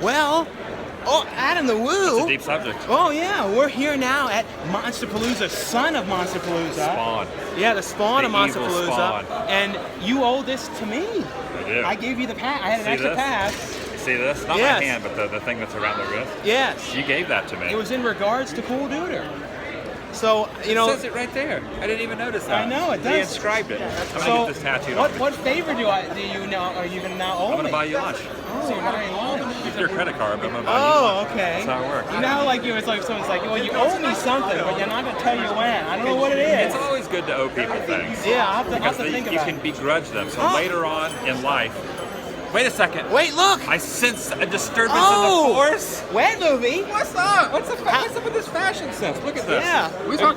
Well, Adam the Woo. That's a deep subject. Oh yeah, we're here now at Monsterpalooza, son of Monsterpalooza. Spawn. Yeah, the spawn The of evil Monsterpalooza. spawn. And you owe this to me. I do. I gave you the pass. I had an extra pass. You see this? Not Yes. my hand, but the thing that's around the wrist. Yes. You gave that to me. It was in regards to Coolduder. So, you know. It says it right there. I didn't even notice that. I know, it does. They inscribed it. I'm So, gonna get this tattooed on me. what favor do you now? Are you gonna now owe me? I'm gonna buy you lunch. Oh, you're buying lunch. Use your credit card, but I'm gonna buy you lunch. Oh, okay. That's how it works. You know, like it's like someone's like, well, you owe me something, but you're not gonna tell you when. I don't know what it is. It's always good to owe people things. Yeah, I'll have Because to think you about can it. begrudge them. So later on in life. Wait a second. Wait, look. I sense a disturbance in the force. Wet movie. What's up? What's up with this fashion sense? Look at this. Yeah.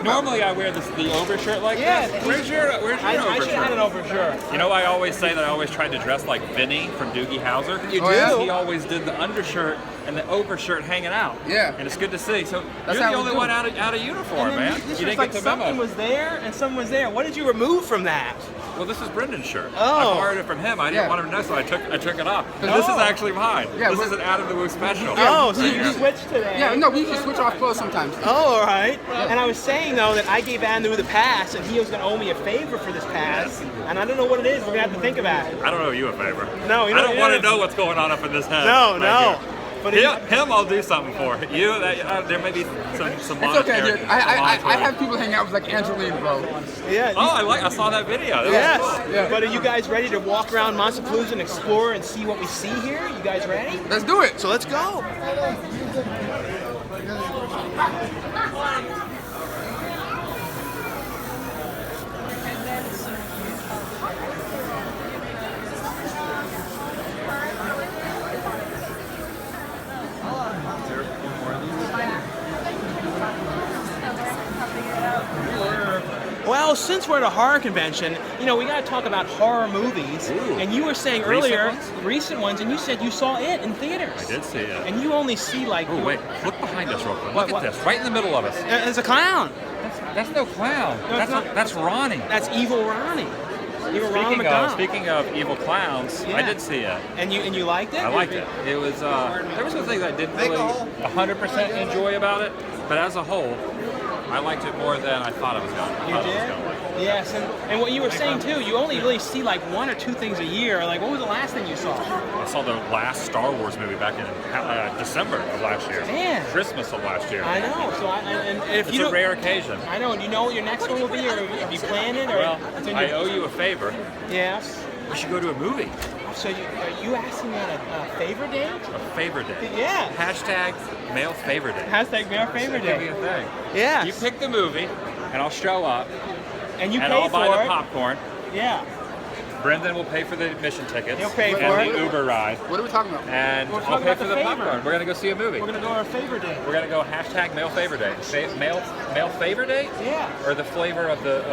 Normally I wear the overshirt like Yeah, this. Where's your I overshirt? should have had an overshirt. You know, I always say that I always tried to dress like Vinny from Doogie Howser. You do? He always did the undershirt and the overshirt hanging out. Yeah. And it's good to see. So That's you're how the we only do. one out of uniform, And then man. this You was didn't like get the something memo. was there and something was there. What did you remove from that? Well, this is Brendan's shirt. Oh. I borrowed it from him. I didn't want him to know, so I took it off. This is actually mine. Yeah, this is an Out of the Woo special. Oh, so you switched today. Yeah, no, we usually switch off clothes sometimes. Oh, all right. And I was saying, though, that I gave Anu the pass, and he was going to owe me a favor for this pass, and I don't know what it is. We're going to have to think about it. I don't owe you a favor. No, you I don't want to you know what's going on up in this head. No, right no. here. But Him, I'll do something for. You, there may be some It's okay, monetary. dude. I have people hang out with like Angelina, bro. Yeah. Oh, I saw that video. That Yes. was cool. Yeah. But are you guys ready to walk around Monsterpalooza and explore and see what we see here? You guys ready? Let's do it. So let's go. Well, since we're at a horror convention, you know, we got to talk about horror movies. Ooh. And you were saying Recent earlier, ones? recent ones, and you said you saw it in theaters. I did see it. And you only see like. Oh wait, look behind us real quick. What- Look what? at this, right in the middle of us. There's a clown. That's no clown. No, it's not. That's Ronnie. That's Evil Ronnie. Evil Ronnie Speaking McDonald. speaking of evil clowns, I Yeah. did see it. And you liked it? I liked it. It was there were some things I didn't really 100% enjoy about it, but as a whole, I liked it more than I thought I was going to. You did? Yes, and what you were saying too, you only really see like one or two things a year. Like, what was the last thing you saw? I saw the last Star Wars movie back in December of last year. Man. Christmas of last year. I know. So, and if It's you a don't, rare occasion. I know. And you know what your next one will be, or have you planned it, or Well, it's in I your- owe you a favor. Yes. We should go to a movie. So are you asking me on a favor date? A favor day. Yeah. Hashtag male favor day. Hashtag our favor That could be date. a thing. Yes. You pick the movie, and I'll show up, and you and pay I'll for buy it. the popcorn. Yeah. Brendan will pay for the admission tickets. He'll pay for and it. the Uber ride. What are we talking about? And We're I'll talking pay about for the the favor. popcorn. We're gonna go see a movie. We're gonna go on our favor date. We're gonna go hashtag male favor day. Male favor day? Yeah. Or the flavor of the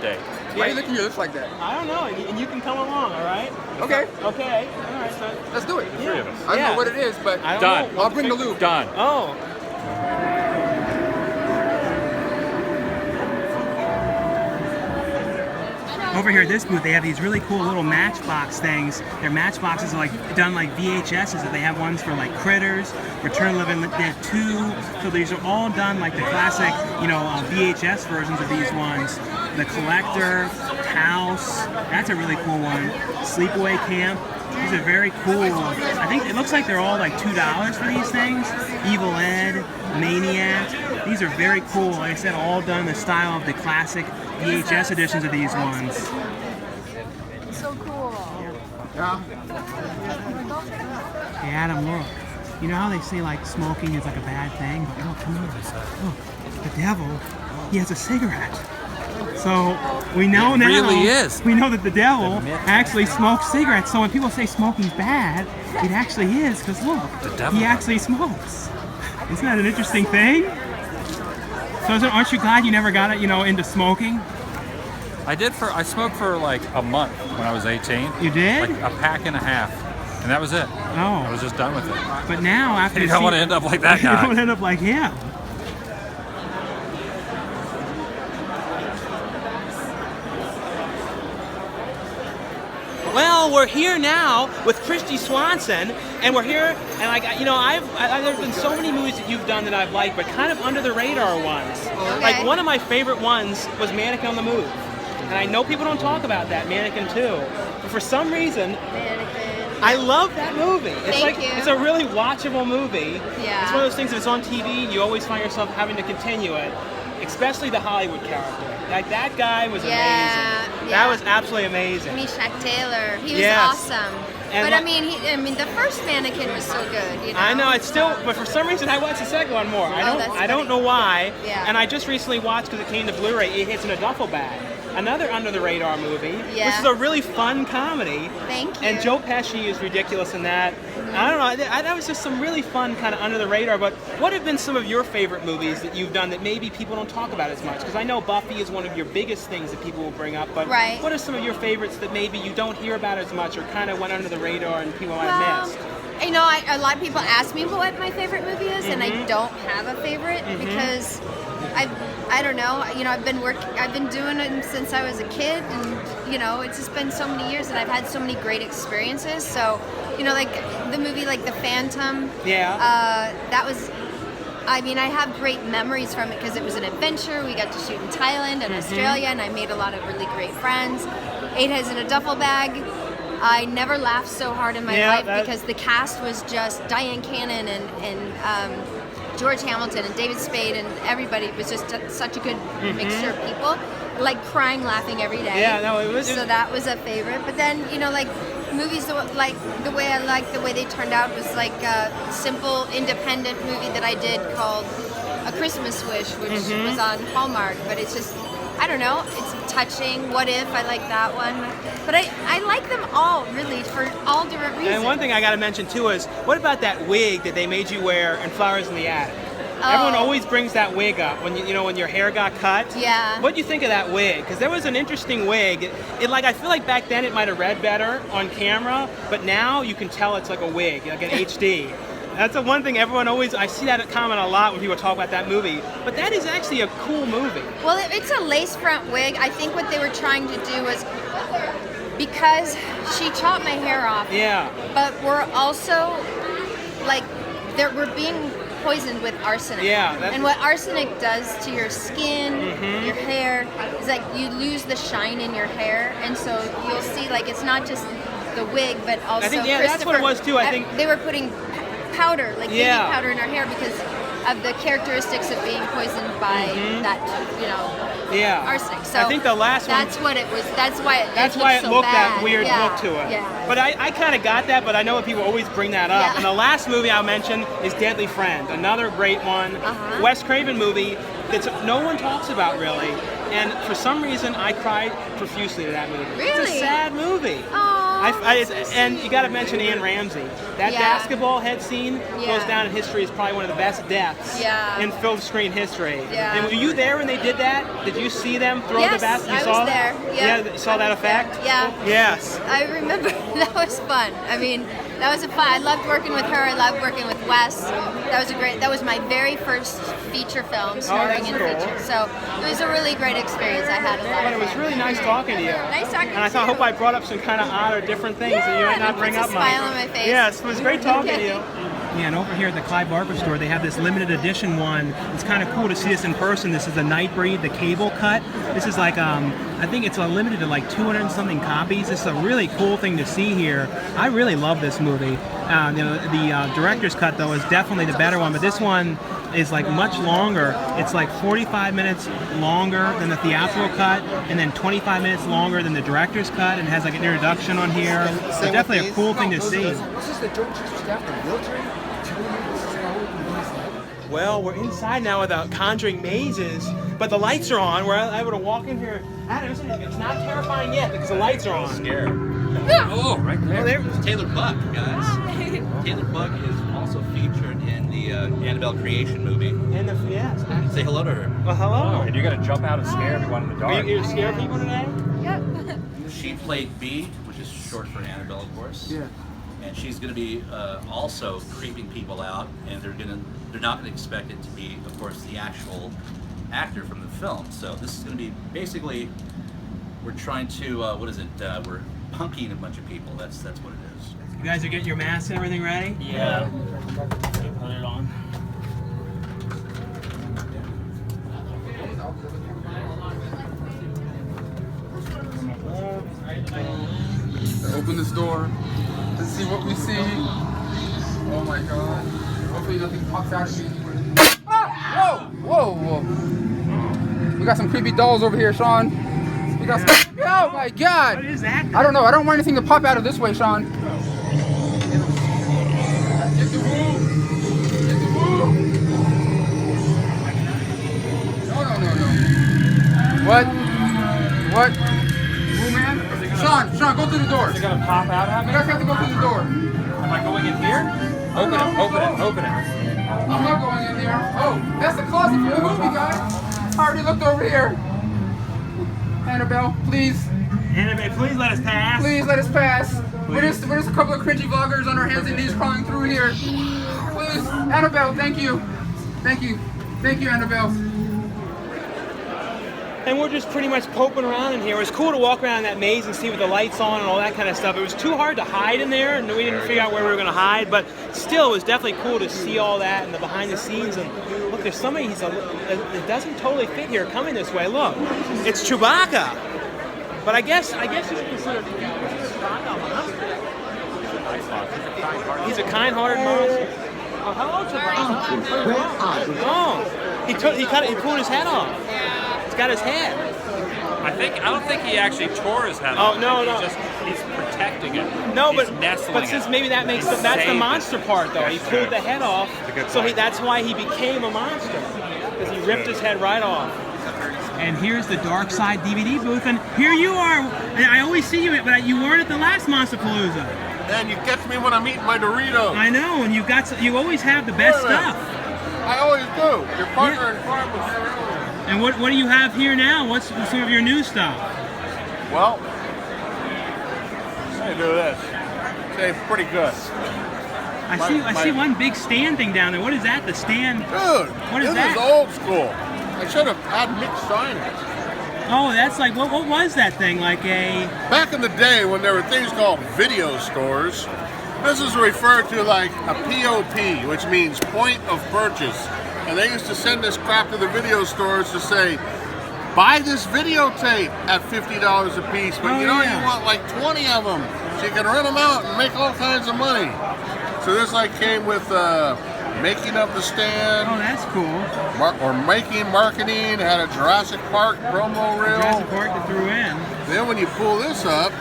day. Why are you looking at your lips like that? I don't know, and you can come along. All right. Okay, Okay. All right. So. let's do it. Yeah. Three of us. I don't Yeah. know what it is, but I don't Done. know. I'll bring the lube. Done. Oh. Over here at this booth, they have these really cool little matchbox things. Their matchboxes are like done like VHSs. That they have ones for like Critters, Return of the Living Dead 2. So these are all done like the classic, you know, VHS versions of these ones. The Collector, House. That's a really cool one. Sleepaway Camp. These are very cool. I think it looks like they're all like $2 for these things. Evil Ed, Maniac. These are very cool. Like I said, all done in the style of the classic VHS editions of these ones. So cool. Yeah. Hey Adam, look. You know how they say like smoking is like a bad thing? But look, come on. Look, the devil, he has a cigarette. So we know now. really is. We know that the devil actually smokes cigarettes. So when people say smoking's bad, it actually is, because look, devil. he actually smokes. Isn't that an interesting thing? So aren't you glad you never got it, you know, into smoking? I smoked for like a month when I was 18. You did? Like a pack and a half. And that was it. I Oh. was just done with it. But now after You don't want to end up like that you guy. don't end up like him. Well, we're here now with Kristy Swanson, and we're here, and like, you know, there's been so many movies that you've done that I've liked, but kind of under the radar ones. Okay. Like, one of my favorite ones was Mannequin on the Move. And I know people don't talk about that, Mannequin 2, but for some reason, Mannequin. I love that movie. It's Thank like, you. it's a really watchable movie. Yeah. It's one of those things, if it's on TV, you always find yourself having to continue it, especially the Hollywood character. Like, that guy was amazing. Yeah. That was absolutely amazing. Meshach Taylor. He was Yes. awesome. And But like- I mean, the first Mannequin was so good. You know? I know, it's still, but for some reason I watched the second one more. that's I don't funny. know why. Yeah. And I just recently watched, because it came to Blu-ray, It Hits in a Duffel Bag. Another under the radar movie, Yeah. which is a really fun comedy. Thank you. And Joe Pesci is ridiculous in that. I don't know, that was just some really fun kind of under the radar, but what have been some of your favorite movies that you've done that maybe people don't talk about as much? Because I know Buffy is one of your biggest things that people will bring up, but Right. what are some of your favorites that maybe you don't hear about as much or kind of went under the radar and people might have missed? You know, a lot of people ask me what my favorite movie is, and I Mm-hmm. don't have a favorite because I don't know. You know, I've been doing it since I was a kid, and you know, it's just been so many years, and I've had so many great experiences. So, you know, like the movie like The Phantom. Yeah. That was. I mean, I have great memories from it because it was an adventure. We got to shoot in Thailand and Australia, and I made a lot of really great friends. Eight Heads in a Duffel Bag. I never laughed so hard in my life because the cast was just Diane Cannon and George Hamilton and David Spade and everybody. It was just such a good mixture of people, like crying, laughing every day. Yeah, no, it was. So that was a favorite. But then, you know, like movies, like the way I liked the way they turned out was like a simple independent movie that I did called A Christmas Wish, which was on Hallmark. But it's just, I don't know, it's touching. What If, I like that one. But I like them all, really, for all different reasons. And one thing I got to mention too is, what about that wig that they made you wear in Flowers in the Attic? Everyone always brings that wig up when you know when your hair got cut. Yeah. What do you think of that wig? Because there was an interesting wig. It like I feel like back then it might have read better on camera, but now you can tell it's like a wig, like an HD. That's the one thing everyone always, I see that comment a lot when people talk about that movie. But that is actually a cool movie. Well, it's a lace front wig. I think what they were trying to do was, because she chopped my hair off. Yeah. But we're also, like, we're being poisoned with arsenic. Yeah, and what arsenic does to your skin, your hair, is like you lose the shine in your hair. And so you'll see, like, it's not just the wig, but also I think, yeah, that's what it was too. I think they were putting powder, like baby Yeah. powder in her hair because of the characteristics of being poisoned by that, you know, yeah. arsenic. So I think the last one. that's what it was. That's why it That's why it so looked bad. that weird Yeah. look to it. Yeah. But I kind of got that, but I know that people always bring that up. Yeah. And the last movie I'll mention is Deadly Friend, another great one. Wes Craven movie that no one talks about really. And for some reason, I cried profusely to that movie. It's Really? a sad movie. And you got to mention Anne Ramsey. That Yeah. basketball head scene Yeah. goes down in history as probably one of the best deaths Yeah. in film screen history. Yeah. And were you there when they did that? Did you see them throw Yes, the basket? You I saw was that? there. Yeah. You saw that I was there. effect? Yeah. Yes. I remember that was fun. I mean, that was fun. I loved working with her. I loved working with Wes. That was my very first feature film starring that's in cool. feature. So it was a really great experience. I had a lot But of it was fun. really nice talking to you. Nice talking And I to you. hope I brought up some kind of odd or different things that you might not it bring puts up a much. smile on my face. Yes, it was great talking to Okay. you. Yeah, and over here at the Clyde Barber store, they have this limited edition one. It's kind of cool to see this in person. This is the Nightbreed, the cable cut. This is like, I think it's limited to like 200 and something copies. This is a really cool thing to see here. I really love this movie. The director's cut, though, is definitely the better one, but this one is like much longer. It's like 45 minutes longer than the theatrical cut, and then 25 minutes longer than the director's cut, and has like an introduction on here. So definitely a cool thing to see. Well, we're inside now without conjuring mazes, but the lights are on. We're able to walk in here. Adam, it's not terrifying yet because the lights are on. Scared. Oh, right there. It's Taylor Buck, guys. Taylor Buck is also featured in the Annabelle Creation movie. Yes. Say hello to her. Well, hello. And you're gonna jump out and scare everyone in the dark. Are you gonna scare people today? Yep. She played B, which is short for Annabelle, of course. Yeah. And she's going to be also creeping people out, and they're not going to expect it to be, of course, the actual actor from the film. So this is going to be basically, we're trying to we're punking a bunch of people. That's what it is. You guys are getting your masks and everything ready? Yeah. Put it on. Open this door. Let's see what we see. Oh my god. Hopefully nothing pops out at me. Ah! Whoa! Whoa! Whoa! We got some creepy dolls over here, Sean. We got some. Oh my god! What is that? I don't know. I don't want anything to pop out of this way, Sean. Get the woo! Get the woo! No. What? What? Woo, man? Sean, go through the door. Is it gonna pop out at You me? guys have to go through the door. Am I going in here? Open it. I'm not going in there. Oh, that's the closet for the movie, guys. I already looked over here. Annabelle, please. Annabelle, please let us pass. Please let us pass. We're just a couple of cringy vloggers on our hands and knees crawling through here. Please. Annabelle, thank you. Thank you, Annabelle. And we're just pretty much poking around in here. It was cool to walk around that maze and see with the lights on and all that kind of stuff. It was too hard to hide in there, and we didn't figure out where we were going to hide, but still, it was definitely cool to see all that and the behind the scenes. And look, there's somebody that doesn't totally fit here coming this way. Look, it's Chewbacca. But I guess you should consider Chewbacca a monster. He's a kind-hearted monster. Oh, hello, Chewbacca. Oh, he pulled his head off. He's got his head. I don't think he actually tore his head off. Oh, no. He's protecting it. No, he's but nestling since it. maybe that's the saved monster it. part, though. He That's pulled true. the head off, That's a good point. that's why he became a monster, because he ripped his head right off. And here's the Dark Side DVD booth, and here you are. And I always see you, but you weren't at the last Monsterpalooza. And you catch me when I'm eating my Doritos. I know, and you always have the best Wait a minute. stuff. I always do. Your partner in crime was here earlier. And what do you have here now? What's some of your new stuff? Well, let me do this. Say pretty good. I see one big stand thing down there. What is that? The stand? Dude, What is this that? is old school. I should have had Mick sign it. Oh, that's like what was that thing? Like a Back in the day when there were things called video stores, this is referred to like a POP, which means point of purchase. And they used to send this crap to the video stores to say, buy this videotape at $50 a piece, but you want like 20 of them, so you can rent them out and make all kinds of money. So this like came with making of the stand. Oh, that's cool. Or making marketing, had a Jurassic Park promo reel. Jurassic Park that threw in. Then when you pull this up,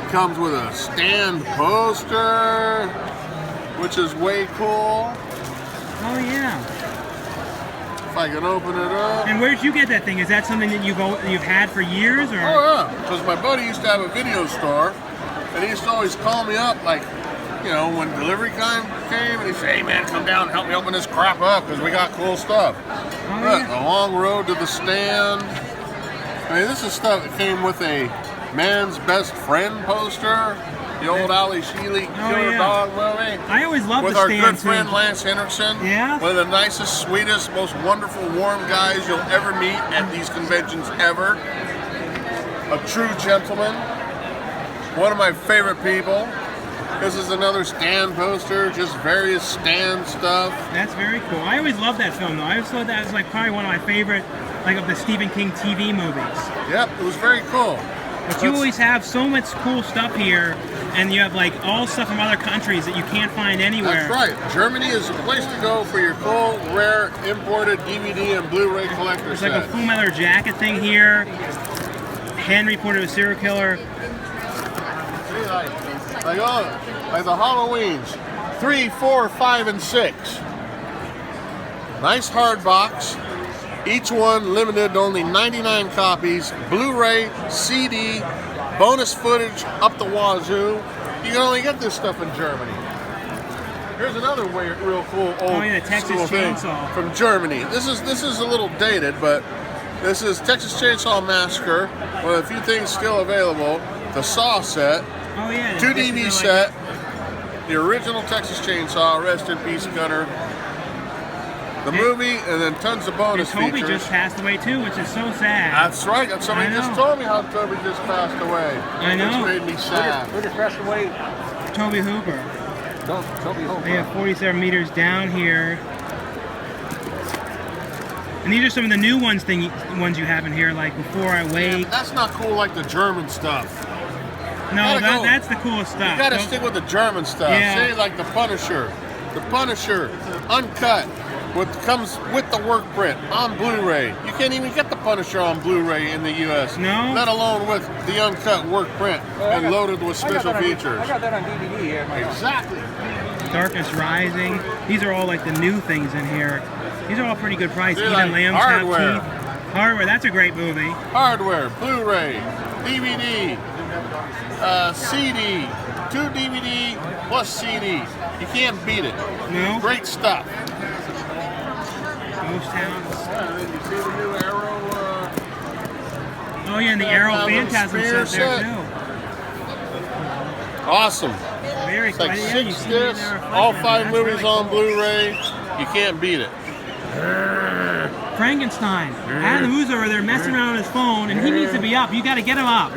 it comes with a stand poster, which is way cool. Oh yeah. If I can open it up. And where did you get that thing? Is that something that you've had for years, or? Oh yeah, because my buddy used to have a video store, and he used to always call me up, like, you know, when delivery time came, and he'd say, hey man, come down and help me open this crap up, because we got cool stuff. Oh, Look, yeah. a long road to the stand. I mean, this is stuff that came with a Man's Best Friend poster, the old Ali Sheely Killer yeah. Dog movie. I always loved With the our stand good too. friend Lance Henriksen. Yeah? One of the nicest, sweetest, most wonderful, warm guys you'll ever meet at these conventions ever. A true gentleman. One of my favorite people. This is another stand poster, just various stand stuff. That's very cool. I always loved that film, though. I always thought that was like probably one of my favorite, like of the Stephen King TV movies. Yep, it was very cool. But you always have so much cool stuff here, and you have like all stuff from other countries that you can't find anywhere. That's right. Germany is the place to go for your cool, rare, imported DVD and Blu-ray collector There's like a set. Full Metal Jacket thing here. Henry reported a serial killer. See, like the Halloweens, 3, 4, 5, and 6. Nice hard box. Each one limited to only 99 copies. Blu-ray, CD, bonus footage up the wazoo. You can only get this stuff in Germany. Here's another real cool old the Texas school thing Chainsaw. from Germany. This is a little dated, but this is Texas Chainsaw Massacre. One of the few things still available. The Saw set. Oh yeah. 2 this is DVD like- set, the original Texas Chainsaw, rest in peace, Gunner. The movie, and then tons of bonus and Toby features. just passed away too, which is so sad. That's right. And somebody just told me how Toby just passed away. I know. Which made me sad. Who just passed away? Toby Hooper. Toby Hooper. They have 47 meters down here. And these are some of the new ones you have in here, like Before I Wake. Yeah, that's not cool like the German stuff. No, that's the coolest stuff. You gotta stick with the German stuff. Yeah. Say like the Punisher. The Punisher, uncut, comes with the work print on Blu-ray. You can't even get the Punisher on Blu-ray in the U.S. No? Let alone with the uncut work print and loaded with special features. I got that on DVD here. Exactly. Darkness Rising. These are all like the new things in here. These are all pretty good price. They're Even like Lamb's Hardware. Have Teeth. Hardware, that's a great movie. Hardware, Blu-ray, DVD, CD, 2 DVD plus CD. You can't beat it. No? Great stuff. Ghost Town. Yeah, you see the new Arrow. Oh yeah, and the Arrow Phantasm Spear set there set. too. Awesome. Very It's like cool. Yeah, you 6 see it discs, there. all 5 That's movies really on cool. Blu-ray. You can't beat it. Frankenstein. Adam the Woo's over there messing around on his phone, and he needs to be up. You got to get him up.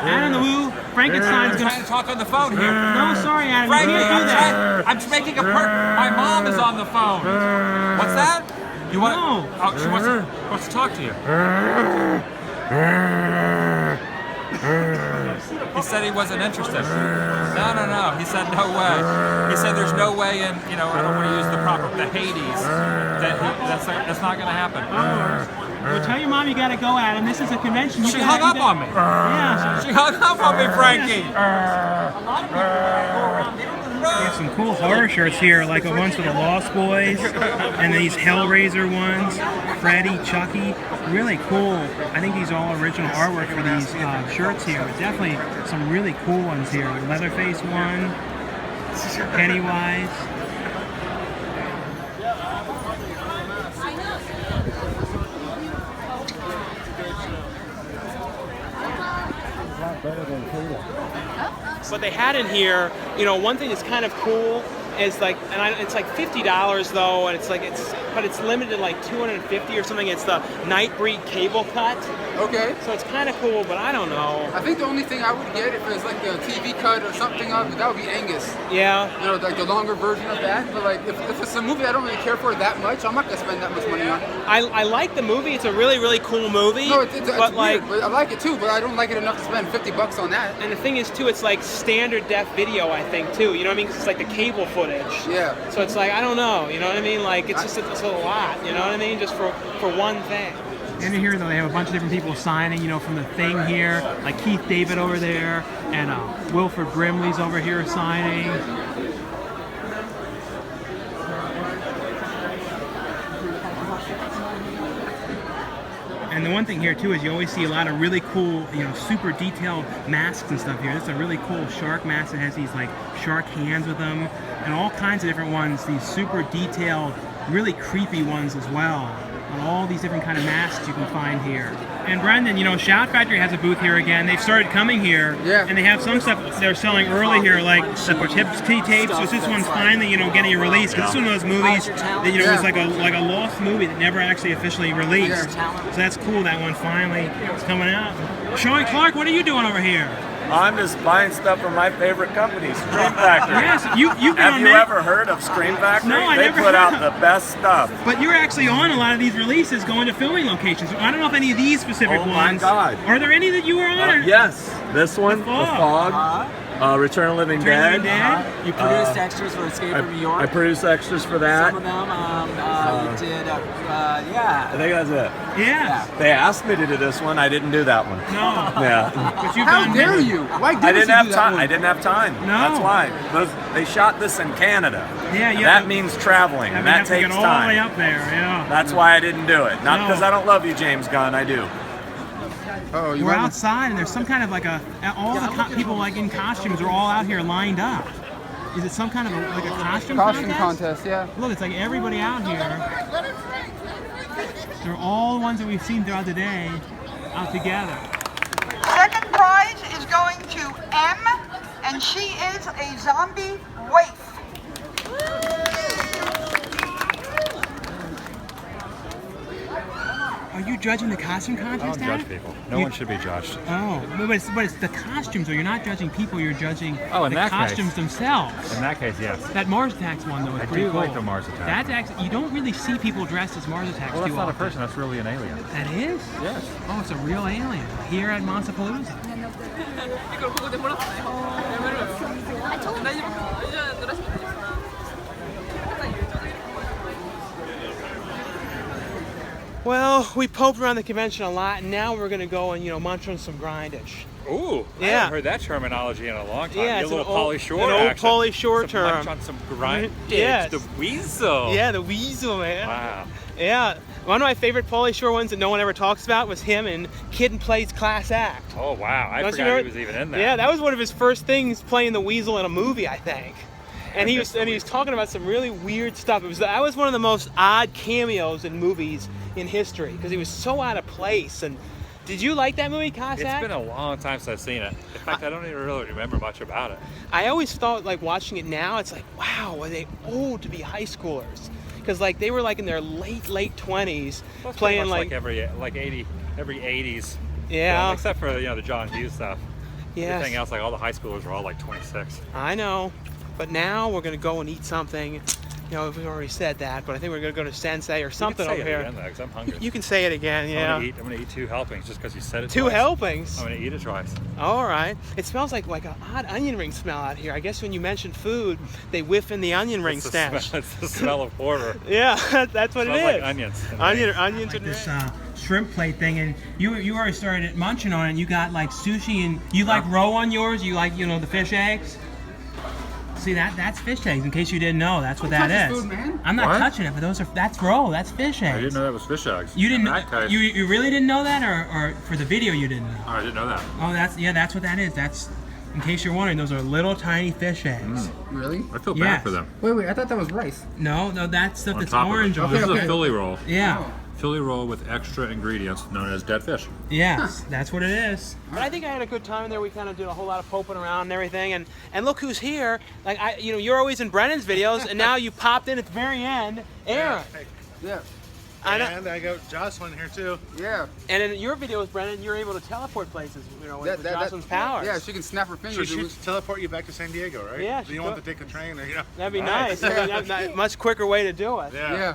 Adam the Woo, Frankenstein's I'm gonna. trying to talk on the phone here. No, sorry, Adam. Frankie, you can't do that. I'm just making a my mom is on the phone. What's that? You want? No. Oh, she wants to talk to you. He said he wasn't interested. No. He said no way. He said there's no way in, I don't want to use the Hades. That's not going to happen. Well, tell your mom you got to go, Adam. This is a convention. She hung up on me. Yeah. She hung up on me, Frankie. We have some cool horror shirts here, like the ones for the Lost Boys, and these Hellraiser ones, Freddy, Chucky. Really cool. I think these are all original artwork for these shirts here. But definitely some really cool ones here. Leatherface one, Pennywise. What they had in here, one thing that's kind of cool is like, it's like $50 though, and but it's limited like $250 or something. It's the Nightbreed cable cut. Okay. So it's kind of cool, but I don't know. I think the only thing I would get if it was like the TV cut or something of it, that would be Angus. Yeah. Like the longer version of that. But like if it's a movie I don't really care for that much, I'm not gonna spend that much money on it. I like the movie. It's a really, really cool movie. No, it's but weird, but I like it too, but I don't like it enough to spend $50 on that. And the thing is too, it's like standard def video, I think too. You know what I mean? 'Cause it's like the cable footage. Yeah. So it's like, I don't know. You know what I mean? Like it's a lot. You know what I mean? Just for one thing. And here though, they have a bunch of different people signing, from the Thing here, like Keith David over there, and Wilford Brimley's over here signing. And the one thing here too is you always see a lot of really cool, super detailed masks and stuff here. This is a really cool shark mask that has these like shark hands with them, and all kinds of different ones. These super detailed, really creepy ones as well. And all these different kind of masks you can find here. And Brendan, Shout Factory has a booth here again. They've started coming here, and they have some stuff they're selling early here, like the Poughkeepsie tapes. So this one's finally, getting a release. Because this is one of those movies that was like a lost movie that never actually officially released. So that's cool. That one finally is coming out. Sean Clark, what are you doing over here? I'm just buying stuff from my favorite company, Scream Factory. Yes, you've been Have on you ever heard of Scream Factory? No, I they never put heard out the best stuff. But you're actually on a lot of these releases, going to filming locations. I don't know if any of these specific ones. Oh my God! Are there any that you were on? Yes, this one, The Fog. Return of the Living Dead. You produced extras for Escape from New York. I produced extras for that. Some of them, you did, I think that's it. Yeah. They asked me to do this one. I didn't do that one. No. Yeah. But you've How done dare many. you? Why did I didn't you have do that time. one? I didn't have time. No. That's why. They shot this in Canada. Yeah, yeah. That means traveling, and that takes get all the way time. up there. Yeah. That's why I didn't do it. Not No. because I don't love you, James Gunn. I do. Oh, you We're went- outside, and there's some kind of like all the people like in costumes are all out here lined up. Is it some kind of like a costume contest, yeah. Look, it's like everybody out here. They're all the ones that we've seen throughout the day out together. Second prize is going to M, and she is a zombie waif. Are you judging the costume I don't contest, judge Adam? people. No one should be judged. Oh, but it's the costumes, or you're not judging people, you're judging Oh, in the that case. costumes themselves. In that case, yes. That Mars Attacks one, though, is I pretty do cool. like the Mars Attacks. That's actually, you don't really see people dressed as Mars Attacks Well, that's too not a often. person. That's really an alien. That is? Yes. Oh, it's a real alien here at Monsterpalooza. Well, we poked around the convention a lot, and now we're gonna go and munch on some grindage. Ooh, I Yeah. haven't heard that terminology in a long time. Yeah, Your it's an little old- Pauly Shore an old accent. Pauly Shore term. Munch on some grindage. Yes. The weasel. Yeah, the weasel, man. Wow. Yeah, one of my favorite Pauly Shore ones that no one ever talks about was him in Kid and Play's Class Act. Oh wow, I Don't you forgot remember- he was even in there. Yeah, that was one of his first things, playing the weasel in a movie, I think. And he was talking about some really weird stuff. That was one of the most odd cameos in movies in history because he was so out of place. And did you like that movie, Class It's Act? been a long time since I've seen it. In fact, I don't even really remember much about it. I always thought, like, watching it now, it's like, wow, were they old to be high schoolers? Because like they were like in their late 20s, Well, it's pretty playing much like every 80s. Yeah. film, except for the John Hughes stuff. Yes. Everything else, like all the high schoolers were all like 26. I know, but now we're gonna go and eat something. We've already said that, but I think we're gonna go to Sensei or something you can over say here. it again, though, 'cause I'm hungry. You can say it again, yeah. I'm gonna eat 2 helpings just because you said it. Two twice. helpings. I'm gonna eat it twice. All right. It smells like an odd onion ring smell out here. I guess when you mention food, they whiff in the onion ring It's the stench. smell, it's the smell of horror. Yeah, that's what it Smells is. like onions. Onions Like and this shrimp plate thing, and you already started munching on it. And you got like sushi, and you like roe on yours. You like the fish eggs. See that's fish eggs. In case you didn't know, that's what Don't that touch is. the food, man. I'm not What? touching it, but that's roe. That's fish eggs. I didn't know that was fish eggs. You didn't. In that case, You really didn't know that, or for the video you didn't know. Oh, I didn't know that. Oh, that's what that is. That's, in case you're wondering, those are little tiny fish eggs. Really? I feel Yes. bad for them. Wait, I thought that was rice. No, that's stuff On that's top of it. orange on This it. is Okay. a Philly roll. Yeah. Oh. Philly roll with extra ingredients known as dead fish. Yes, that's what it is. But I think I had a good time there. We kind of did a whole lot of poking around and everything. And look who's here. Like you're always in Brennan's videos, and now you popped in at the very end, Aaron. Yeah. I know. And I got Jocelyn here too. Yeah. And in your videos, Brennan, you're able to teleport places. With Jocelyn's powers. Yeah, she can snap her She fingers. should teleport you back to San Diego, right? Yeah, Do she you want could. to take a train or That'd be nice. I mean, that's a much quicker way to do it. Yeah.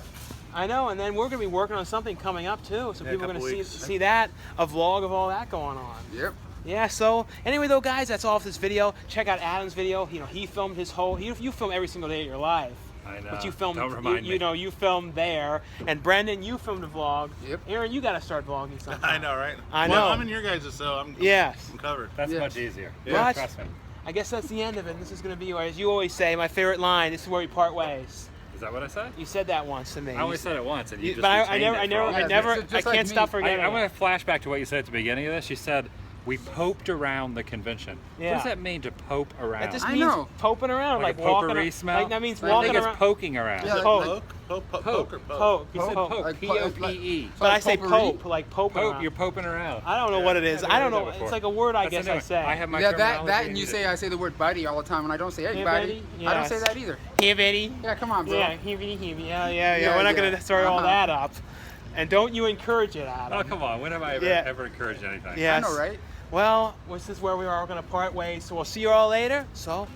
I know, and then we're going to be working on something coming up too, so Yeah, people are a going couple to weeks. see that, a vlog of all that going on. Yep. Yeah, so anyway though guys, that's all for this video. Check out Adam's video. He filmed his whole, you film every single day of your life. I know. But you filmed, Don't remind me. you filmed there. And Brendan, you filmed a vlog. Yep. Aaron, you got to start vlogging sometime. I know, right? I Well, know. I'm in your guys' so I'm Yes. covered. That's Yeah. much easier. Yeah. Trust me. I guess that's the end of it. This is going to be, as you always say, my favorite line. This is where we part ways. Is that what I said? You said that once to me. I only said it once, and you just But I retained it for all Yeah, never, just I like can't me. stop forgetting. I want to flash back to what you said at the beginning of this. You said, we poped around the convention. Yeah. What does that mean to pope around? That just I means know. poping around, like like a walking. potpourri smell? Like that means I I walking think it's around. poking around. Yeah, Poke. Poke or poke? Poke. You said Poke. poke. Like P-O-P-E. But I say potpourri? pope, like pope Pope, around. you're poping around. I don't know what it is. I've I never don't heard know. that It's before. like a word I That's guess I new. say. I have my Yeah, terminology that and you do. say I say the word buddy all the time, and I don't say hey, Hey, buddy. buddy? I don't say Yes. that either. Hey, Betty. Yeah, come on, bro. Yeah, yeah. Yeah, We're not yeah. gonna start all Uh-huh. that up. And don't you encourage it, Adam. Oh, come on. When have I Yeah. ever encouraged anything? Yes. I know, right? Well, this is where we are. We're gonna part ways. So we'll see you all later. So